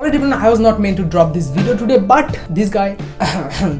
But even I was not meant to drop this video today, but this guy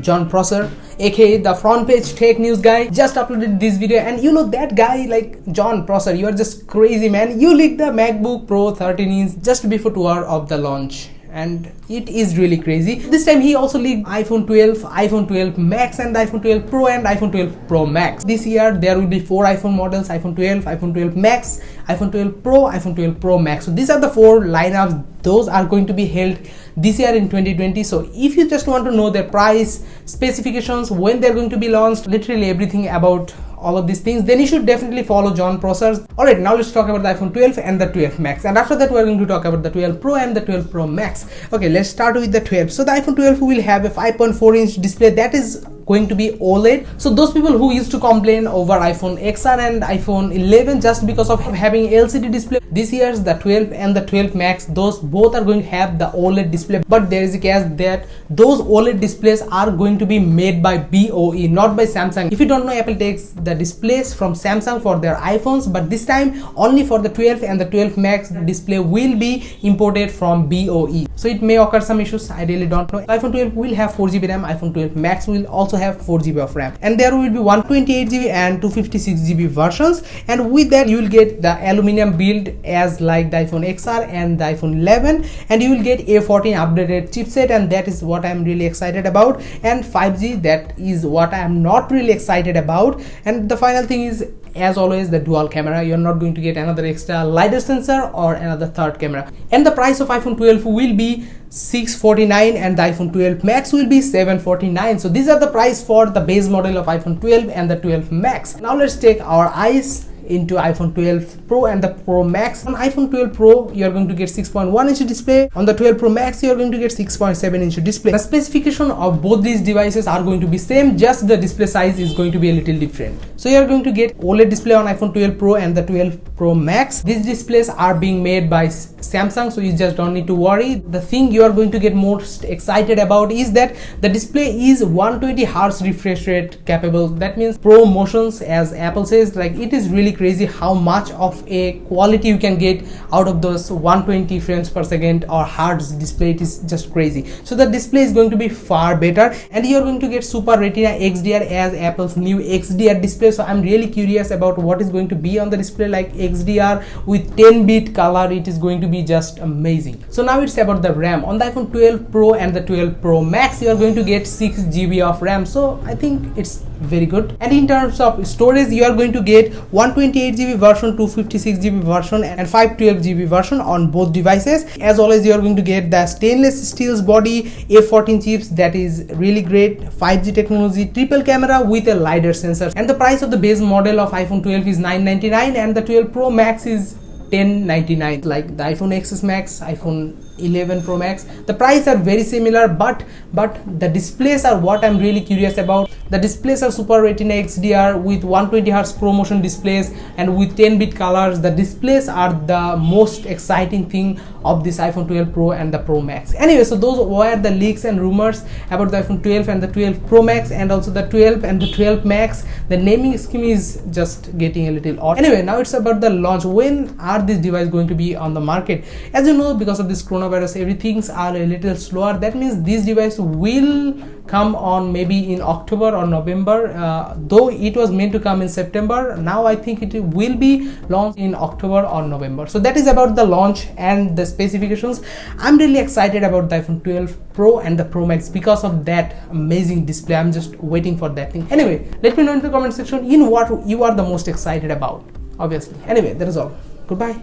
John Prosser, aka the front page fake news guy, just uploaded this video. And you know that guy, like John Prosser, you are just crazy, man. You leaked the MacBook Pro 13-inch just before 2 hours of the launch, and it is really crazy. This time he also leaked iPhone 12, iPhone 12 Max, and iPhone 12 Pro and iPhone 12 Pro Max. This year there will be 4 iPhone models: iPhone 12, iPhone 12 Max, iPhone 12 Pro, iPhone 12 Pro Max. So these are the 4 lineups. Those are going to be held this year in 2020. So if you just want to know their price, specifications, when they're going to be launched, literally everything about all of these things, then you should definitely follow John Prosser's. Alright, now let's talk about the iPhone 12 and the 12 Max, and after that we're going to talk about the 12 Pro and the 12 Pro Max. Okay, let's start with the 12. So the iPhone 12 will have a 5.4-inch display that is going to be OLED. So those people who used to complain over iPhone XR and iPhone 11 just because of having LCD display, this year's the 12 and the 12 Max, those both are going to have the OLED display. But there is a catch that those OLED displays are going to be made by BOE, not by Samsung. If you don't know, Apple takes the displays from Samsung for their iPhones, but this time only for the 12 and the 12 Max, the display will be imported from BOE. So it may occur some issues, I really don't know. iPhone 12 will have 4GB RAM, iPhone 12 Max will also have 4GB of RAM, and there will be 128GB and 256GB versions, and with that you will get the aluminum build as like the iPhone XR and the iPhone 11, and you will get A14 updated chipset, and that is what I'm really excited about, and 5G, that is what I'm not really excited about. And the final thing is, as always, the dual camera. You're not going to get another extra LiDAR sensor or another third camera. And the price of iPhone 12 will be $649 and the iPhone 12 Max will be $749. So these are the price for the base model of iPhone 12 and the 12 Max. Now let's take our eyes into iPhone 12 Pro and the Pro Max. On iPhone 12 Pro you are going to get 6.1-inch display. On the 12 Pro Max you are going to get 6.7-inch display. The specification of both these devices are going to be same, just the display size is going to be a little different. So you are going to get OLED display on iPhone 12 Pro and the 12 Pro Max. These displays are being made by Samsung, so you just don't need to worry. The thing you are going to get most excited about is that the display is 120Hz refresh rate capable. That means pro motions, as Apple says. Like, it is really crazy how much of a quality you can get out of those 120 frames per second or hertz display. It is just crazy. So the display is going to be far better, and you are going to get Super Retina XDR as Apple's new XDR display. So I'm really curious about what is going to be on the display, like XDR with 10-bit color. It is going to be just amazing. So now it's about the RAM. On the iPhone 12 Pro and the 12 Pro Max you are going to get 6GB of RAM, so I think it's very good. And in terms of storage, you are going to get 128GB version, 256GB version, and 512GB version on both devices. As always, you are going to get the stainless steel body, A14 chips, that is really great, 5G technology, triple camera with a LiDAR sensor. And the price of the base model of iPhone 12 is $999 and the 12 Pro Max is $1099. Like the iPhone XS Max, iPhone 11 Pro Max, the price are very similar, but the displays are what I'm really curious about. The displays are Super Retina XDR with 120Hz ProMotion displays and with 10-bit colors. The displays are the most exciting thing of this iPhone 12 Pro and the Pro Max. Anyway, so those were the leaks and rumors about the iPhone 12 and the 12 Pro Max, and also the 12 and the 12 Max. The naming scheme is just getting a little odd. Anyway, now it's about the launch. When are these devices going to be on the market? As you know, because of this coronavirus, everything's are a little slower. That means these devices will come on maybe in October or November, though it was meant to come in September. Now I think it will be launched in October or November. So that is about the launch and the specifications. I'm really excited about the iPhone 12 Pro and the Pro Max because of that amazing display. I'm just waiting for that thing. Anyway, let me know in the comment section in what you are the most excited about, obviously. Anyway, that is all. Goodbye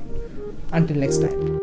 until next time.